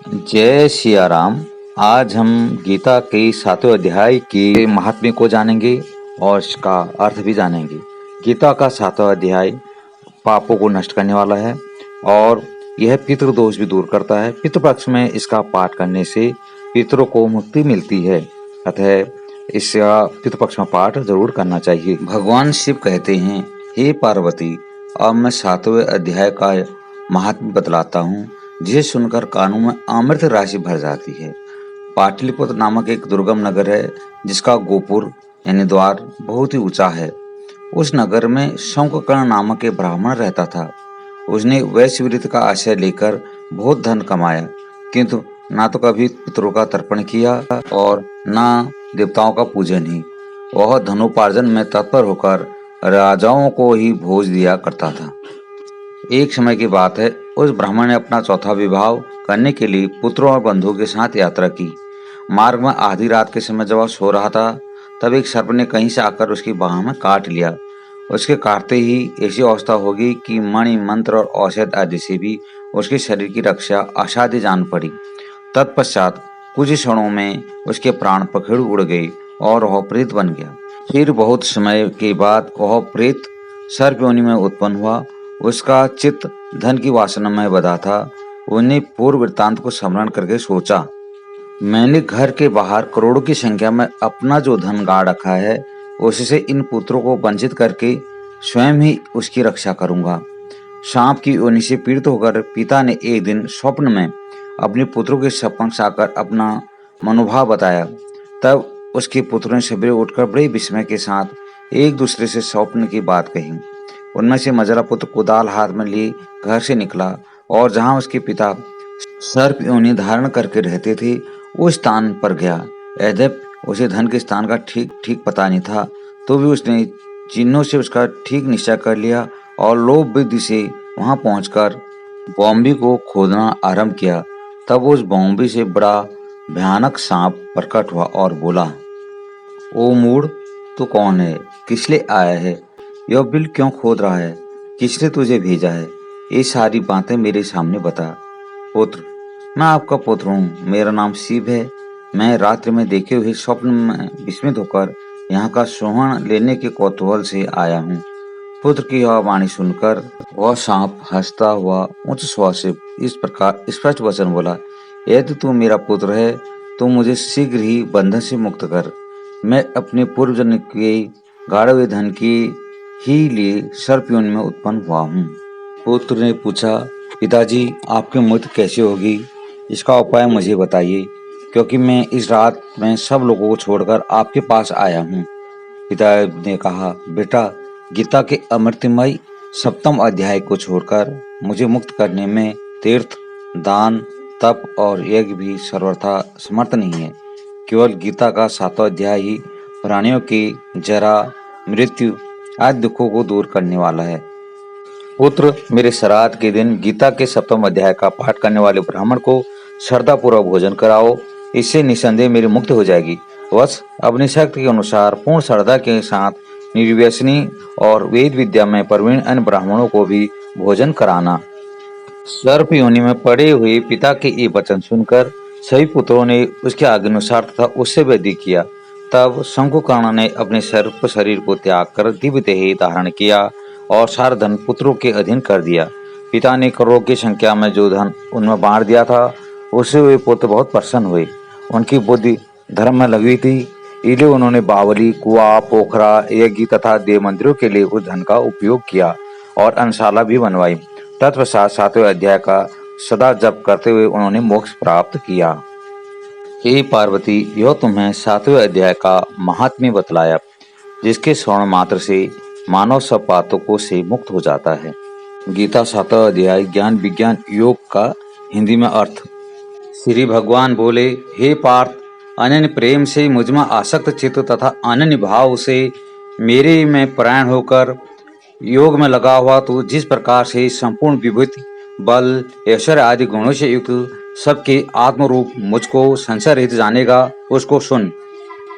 जय सिया राम। आज हम गीता के 7वें अध्याय के महात्म्य को जानेंगे और इसका अर्थ भी जानेंगे। गीता का 7वां अध्याय पापों को नष्ट करने वाला है और यह पितृदोष भी दूर करता है। पितृपक्ष में इसका पाठ करने से पितरों को मुक्ति मिलती है, अतः इसका पितृपक्ष में पाठ जरूर करना चाहिए। भगवान शिव कहते हैं, हे पार्वती, अब मैं 7वें अध्याय का महात्म्य बतलाता हूँ, जिसे सुनकर कानों में अमृत राशि भर जाती है। पाटलिपुत्र नामक एक दुर्गम नगर है, जिसका गोपुर यानी द्वार बहुत ही ऊंचा है। उस नगर में शंखकर्ण नामक एक ब्राह्मण रहता था। उसने वैश्यवृत्ति का आश्रय लेकर बहुत धन कमाया, किंतु ना तो कभी पितरों का तर्पण किया और ना देवताओं का पूजन ही। वह धनोपार्जन में तत्पर होकर राजाओं को ही भोज दिया करता था। एक समय की बात है, उस ब्राह्मण ने अपना चौथा विवाह करने के लिए पुत्रों और बंधुओं के साथ यात्रा की। मार्ग में आधी रात के समय जब वह सो रहा था, तब एक सर्प ने कहीं से आकर उसकी बाह में काट लिया। उसके काटते ही ऐसी अवस्था हो गई कि मणि, मंत्र और औषध आदि से भी उसके शरीर की रक्षा असाध्य जान पड़ी। तत्पश्चात कुछ क्षणों में उसके प्राण पखेरु उड़ गए और वह प्रेत बन गया। फिर बहुत समय के बाद वह प्रेत सर्प योनि में उत्पन्न हुआ। उसका चित्त धन की वासना में बधा था। उन्हें पूर्व वृत्तांत को स्मरण करके सोचा, मैंने घर के बाहर करोड़ों की संख्या में अपना जो धन गाड़ रखा है, उससे इन पुत्रों को वंचित करके स्वयं ही उसकी रक्षा करूंगा। सांप की योनि से पीड़ित होकर पिता ने एक दिन स्वप्न में अपने पुत्रों के समक्ष आकर अपना मनोभाव बताया। तब उसके पुत्रों ने सवेरे उठकर बड़े विस्मय के साथ एक दूसरे से स्वप्न की बात कही। उनमें से मझला पुत्र कुदाल हाथ में लिए घर से निकला और जहां उसके पिता सर्प योनि धारण करके रहते थे, उस स्थान पर गया। यद्यपि उसे धन के स्थान का ठीक पता नहीं था, तो भी उसने चिन्हों से उसका ठीक निश्चय कर लिया और लोभ बुद्धि से वहां पहुंचकर बॉम्बे को खोदना आरंभ किया। तब उस बॉम्बे से बड़ा भयानक सांप प्रकट हुआ और बोला, ओ मूढ़, तू कौन है? किस लिए आया है? यह बिल क्यों खोद रहा है? किसने तुझे भेजा है? ये सारी बातें मेरे सामने बता। पुत्र, मैं आपका पुत्र हूँ, मेरा नाम शिव है। मैं रात्रि में देखे हुए स्वप्न में विस्मित होकर यहाँ का सोहन लेने के कौतूहल से आया हूँ। पुत्र की यह वाणी सुनकर वह सांप हंसता हुआ उच्च स्वर से इस प्रकार स्पष्ट वचन बोला, यदि तू मेरा पुत्र है तो मुझे शीघ्र ही बंधन से मुक्त कर। मैं अपने पूर्व जन्म के गाढ़े हुए धन की ही लिए सर्प योनि में उत्पन्न हुआ हूँ। पुत्र ने पूछा, पिताजी, आपकी मृत्यु कैसे होगी? इसका उपाय मुझे बताइए, क्योंकि मैं इस रात में सब लोगों को छोड़कर आपके पास आया हूँ। पिता ने कहा, बेटा, गीता के अमृतमय 7वें अध्याय को छोड़कर मुझे मुक्त करने में तीर्थ, दान, तप और यज्ञ भी सर्वथा समर्थ नहीं है। केवल गीता का 7वां अध्याय ही प्राणियों की जरा, मृत्यु आदि दुखों को दूर करने वाला है। पुत्र, मेरे श्राद्ध के दिन गीता के 7वें अध्याय का पाठ करने वाले ब्राह्मण को श्रद्धापूर्वक भोजन कराओ। इससे निसंदेह मेरी मुक्ति हो जाएगी। बस अपनी शक्ति के अनुसार पूर्ण श्रद्धा के साथ निर्व्यसनी और वेद विद्या में प्रवीण अन्य ब्राह्मणों को भी भोजन कराना। सर्प योनि में पड़े हुए पिता के ये वचन सुनकर सभी पुत्रों ने उसके आज्ञानुसार तथा उससे वैदिक किया। तब शंखकर्ण ने अपने सर्प शरीर को त्याग कर दिव्य देह धारण किया और सारा धन पुत्रों के अधीन कर दिया। पिता ने करोड़ों की संख्या में जो धन उनमें बांट दिया था, उससे वे पुत्र बहुत प्रसन्न हुए। उनकी बुद्धि धर्म में लगी थी, इसलिए उन्होंने बावली, कुआं, पोखरा, यज्ञ तथा देव मंदिरों के लिए उस धन का उपयोग किया और अन्नशाला भी बनवाई। तत्पश्चात 7वें अध्याय का सदा जप करते हुए उन्होंने मोक्ष प्राप्त किया। हे पार्वती, यह तुम्हें 7वें अध्याय का महात्म्य बतलाया, जिसके श्रवण मात्र से मानव सब पातकों से मुक्त हो जाता है। गीता 7वां अध्याय ज्ञान विज्ञान योग का हिंदी में अर्थ। श्री भगवान बोले, हे पार्थ, अनन्य प्रेम से मुझमें आसक्त चित्त तथा अनन्य भाव से मेरे में परायण होकर योग में लगा हुआ तू जिस प्रकार से संपूर्ण विभूति, बल, ऐश्वर्य आदि गुणों से युक्त सबके आत्मरूप मुझको संशय रहित जानेगा, उसको सुन।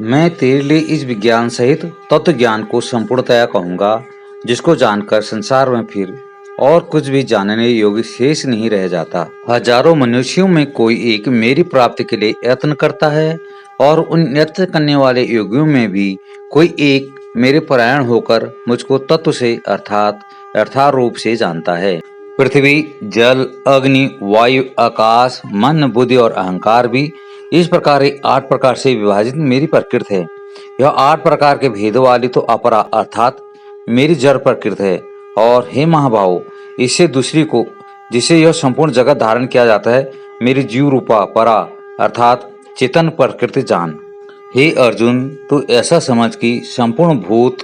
मैं तेरे लिए इस विज्ञान सहित तत्व ज्ञान को संपूर्णतया कहूँगा, जिसको जानकर संसार में फिर और कुछ भी जानने योग्य शेष नहीं रह जाता। हजारों मनुष्यों में कोई एक मेरी प्राप्ति के लिए यत्न करता है और उन यत्न करने वाले योगियों में भी कोई एक मेरे परायण होकर मुझको तत्व से अर्थात यथार्थ रूप से जानता है। पृथ्वी, जल, अग्नि, वायु, आकाश, मन, बुद्धि और अहंकार भी इस प्रकार 8 प्रकार से विभाजित मेरी प्रकृति है। यह 8 प्रकार के भेद वाली तो अपरा अर्थात मेरी जड़ प्रकृति है। और हे महाभाव, इससे दूसरी को जिसे यह संपूर्ण जगत धारण किया जाता है मेरी जीव रूपा परा अर्थात चेतन प्रकृति जान। हे अर्जुन, तू ऐसा समझ कि संपूर्ण भूत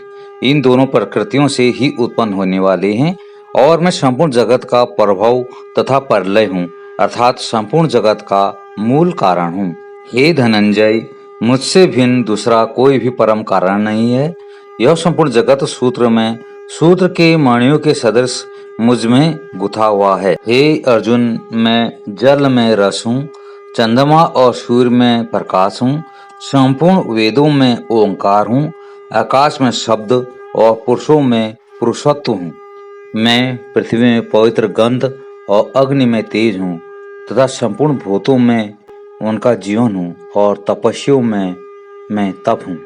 इन दोनों प्रकृतियों से ही उत्पन्न होने वाले हैं और मैं संपूर्ण जगत का प्रभव तथा प्रलय हूँ अर्थात संपूर्ण जगत का मूल कारण हूँ। हे धनंजय, मुझसे भिन्न दूसरा कोई भी परम कारण नहीं है। यह संपूर्ण जगत सूत्र के मणियों के सदृश मुझ में गुथा हुआ है। हे अर्जुन, मैं जल में रस हूँ, चंद्रमा और सूर्य में प्रकाश हूँ, संपूर्ण वेदों में ओंकार हूँ, आकाश में शब्द और पुरुषों में पुरुषत्व हूँ। मैं पृथ्वी में पवित्र गंध और अग्नि में तेज हूँ तथा संपूर्ण भूतों में उनका जीवन हूँ और तपस्वियों में मैं तप हूँ।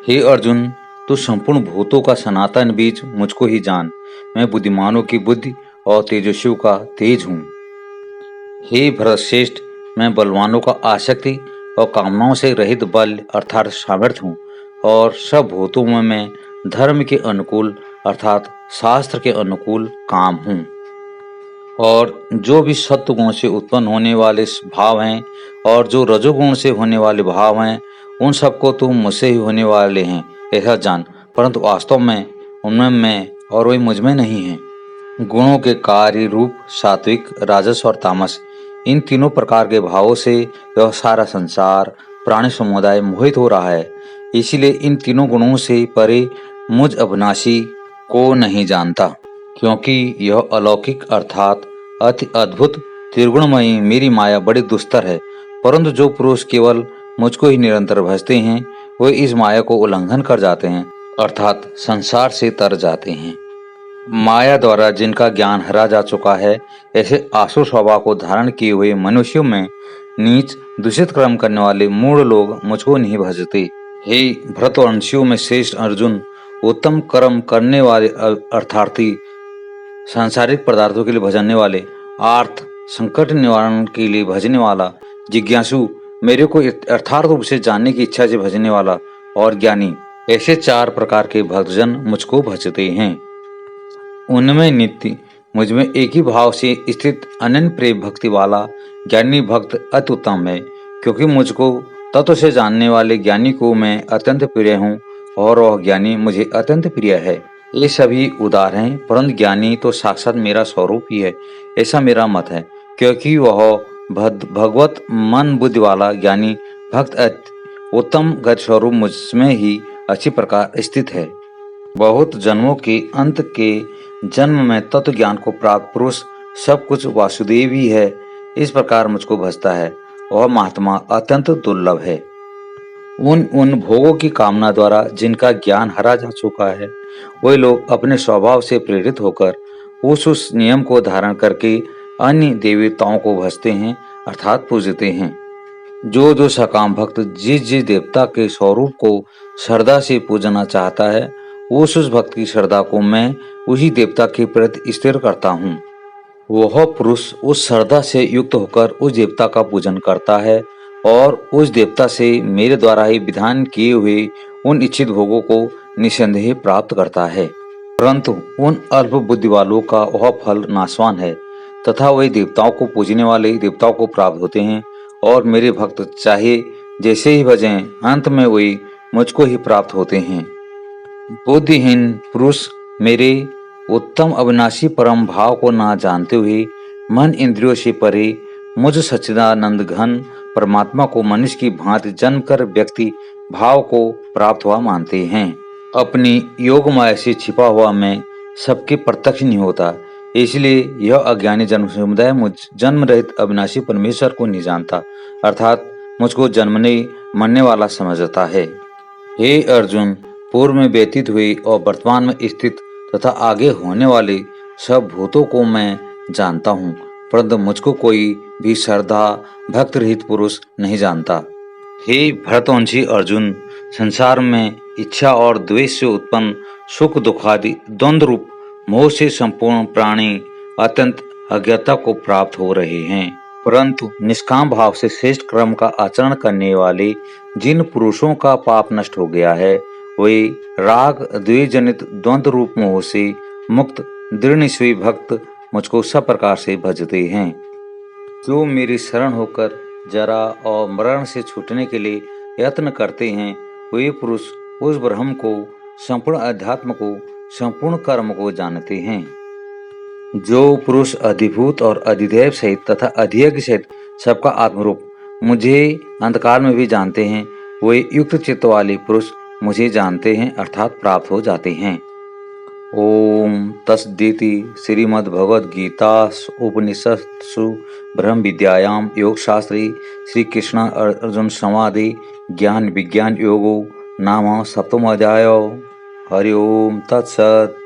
हे अर्जुन, तू संपूर्ण भूतों का सनातन बीज मुझको ही जान। मैं बुद्धिमानों की बुद्धि और तेजस्वियों का तेज हूँ। हे भरतश्रेष्ठ, मैं बलवानों का आसक्ति और कामनाओं से रहित बल अर्थात सामर्थ्य हूँ और सब भूतों में मैं धर्म के अनुकूल अर्थात शास्त्र के अनुकूल काम हूँ। और जो भी सत्व गुण से उत्पन्न होने वाले भाव हैं और जो रजोगुण से होने वाले भाव हैं उन सबको तो मुझसे ही होने वाले हैं ऐसा जान, परंतु वास्तव में उनमें मैं और वही मुझ में नहीं है। गुणों के कार्य रूप सात्विक, राजस और तामस इन तीनों प्रकार के भावों से यह सारा संसार प्राणी समुदाय मोहित हो रहा है। इसीलिए इन तीनों गुणों से परे मुझ अविनाशी को नहीं जानता, क्योंकि यह अलौकिक अर्थात अति अद्भुत त्रिगुणमयी मेरी माया बड़ी दुस्तर है। परंतु जो पुरुष केवल मुझको ही निरंतर भजते हैं वे इस माया को उल्लंघन कर जाते हैं अर्थात संसार से तर जाते हैं। माया द्वारा जिनका ज्ञान हरा जा चुका है ऐसे आसुर स्वभाव को धारण किए हुए मनुष्यों में नीच दूषित कर्म करने वाले मूढ़ लोग मुझको नहीं भजते। हे भरतवंशियों में श्रेष्ठ अर्जुन, उत्तम कर्म करने वाले अर्थार्थी, सांसारिक पदार्थों के लिए भजने वाले, आर्थ संकट निवारण के लिए भजने वाला, जिज्ञासु मेरे को यथार्थ रूप से जानने की इच्छा से भजने वाला और ज्ञानी, ऐसे 4 प्रकार के भक्तजन मुझको भजते हैं। उनमें नित्य मुझ में एक ही भाव से स्थित अनन्य प्रेम भक्ति वाला ज्ञानी भक्त अति उत्तम है, क्योंकि मुझको तत्व से जानने वाले ज्ञानी को मैं अत्यंत प्रिय हूँ और वह ज्ञानी मुझे अत्यंत प्रिय है। ये सभी उदार हैं, परंतु ज्ञानी तो साक्षात मेरा स्वरूप ही है ऐसा मेरा मत है, क्योंकि वह भगवत मन बुद्धि वाला ज्ञानी भक्त उत्तम गत स्वरूप मुझमें ही अच्छी प्रकार स्थित है। बहुत जन्मों के अंत के जन्म में तत्व ज्ञान को प्राप्त पुरुष सब कुछ वासुदेव ही है इस प्रकार मुझको भजता है। वह महात्मा अत्यंत दुर्लभ है। उन भोगों की कामना द्वारा जिनका ज्ञान हरा जा चुका है वे लोग अपने स्वभाव से प्रेरित होकर उस नियम को धारण करके अन्य देवताओं को भजते हैं अर्थात पूजते हैं। जो सकाम भक्त जिस देवता के स्वरूप को श्रद्धा से पूजना चाहता है उस भक्त की श्रद्धा को मैं उसी देवता के प्रति स्थिर करता हूँ। वह पुरुष उस श्रद्धा से युक्त होकर उस देवता का पूजन करता है और उस देवता से मेरे द्वारा ही विधान किए हुए उन इच्छित भोगों को निसंदेह प्राप्त करता है। परंतु उन अल्प बुद्धि वालों का वह फल नाशवान है तथा वही देवताओं को पूजने वाले देवताओं को प्राप्त होते हैं और मेरे भक्त चाहे जैसे ही भजें अंत में वही मुझको ही प्राप्त होते हैं। बुद्धिहीन पुरुष मेरे उत्तम अविनाशी परम भाव को ना जानते हुए मन इंद्रियों से परे मुझ सच्चिदानंद घन परमात्मा को मनुष्य की भांति जन्म कर व्यक्ति भाव को प्राप्त हुआ मानते हैं। अपनी योग माया से छिपा हुआ मैं सबके प्रत्यक्ष नहीं होता, इसलिए यह अज्ञानी जन्म समुदाय मुझ जन्म रहित अविनाशी परमेश्वर को नहीं जानता अर्थात मुझको जन्मने मरने वाला समझता है। हे अर्जुन, पूर्व में व्यतीत हुई और वर्तमान में स्थित तथा आगे होने वाले सब भूतों को मैं जानता हूँ, परंतु मुझको कोई भी श्रद्धा भक्त रहित पुरुष नहीं जानता। हे भरतवंशी अर्जुन, संसार में इच्छा और द्वेष से उत्पन्न सुख दुखादि द्वंद्व रूप मोह से संपूर्ण प्राणी अत्यंत अज्ञता को प्राप्त हो रहे हैं, परंतु निष्काम भाव से श्रेष्ठ कर्म का आचरण करने वाले जिन पुरुषों का पाप नष्ट हो गया है, वे राग द्वेष जनित द्वंद्व रूप मोह से मुक्त दृढ़ निश्चयी भक्त मुझको सब प्रकार से भजते हैं। जो मेरी शरण होकर जरा और मरण से छूटने के लिए यत्न करते हैं, वे पुरुष उस ब्रह्म को, संपूर्ण अध्यात्म को, संपूर्ण कर्म को जानते हैं। जो पुरुष अधिभूत और अधिदैव सहित तथा अधियज्ञ सहित सबका आत्मरूप मुझे अंधकार में भी जानते हैं, वे युक्त चित्त वाले पुरुष मुझे जानते हैं अर्थात प्राप्त हो जाते हैं। ओम तस्दिति श्रीमद् भगवद गीता उपनिषत्सु ब्रह्म विद्यायाम योग शास्त्री श्री कृष्ण अर्जुन संवादे ज्ञान विज्ञान योगो नाम सप्तमोऽध्यायो। हरि ओम तत्सत्।